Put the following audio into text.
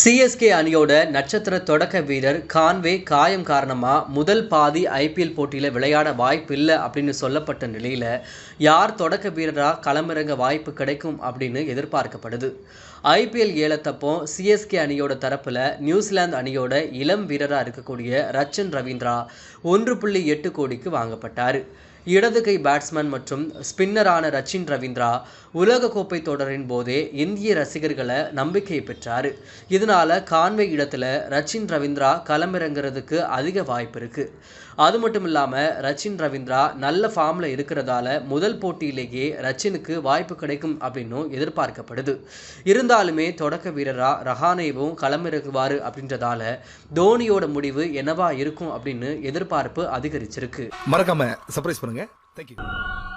CSK அணியோட நட்சத்திர தொடக்க வீரர் கான்வே காயம் காரணமாக முதல் பாதி ஐபிஎல் போட்டியில் விளையாட வாய்ப்பு இல்லை அப்படின்னு சொல்லப்பட்ட நிலையில் யார் தொடக்க வீரராக களமிறங்க வாய்ப்பு கிடைக்கும் அப்படின்னு எதிர்பார்க்கப்படுது. ஐபிஎல் ஏலத்தப்போ சிஎஸ்கே அணியோட தரப்பில் நியூசிலாந்து அணியோட இளம் வீரராக இருக்கக்கூடிய ரச்சின் ரவீந்திரா 1.8 கோடிக்கு வாங்கப்பட்டார். இடது கை பேட்ஸ்மேன் மற்றும் ஸ்பின்னரான ரச்சின் ரவீந்திரா உலகக்கோப்பை தொடரின் போதே இந்திய ரசிகர்களை நம்பிக்கை பெற்றார். இதனால கான்வே இடத்துல ரச்சின் ரவீந்திரா களமிறங்கிறதுக்கு அதிக வாய்ப்பு இருக்கு. அது மட்டும் இல்லாமல் ரச்சின் ரவீந்திரா நல்ல ஃபார்மில் இருக்கிறதால முதல் போட்டியிலேயே ரச்சினுக்கு வாய்ப்பு கிடைக்கும் அப்படின்னும் எதிர்பார்க்கப்படுது. இருந்தாலுமே தொடக்க வீரராக ரஹானேவும் களமிறங்குவார் அப்படின்றதால தோனியோட முடிவு என்னவா இருக்கும் அப்படின்னு எதிர்பார்ப்பு அதிகரிச்சிருக்கு. மறக்காம சர்ப்ரைஸ் பண்ணுங்க. Thank you.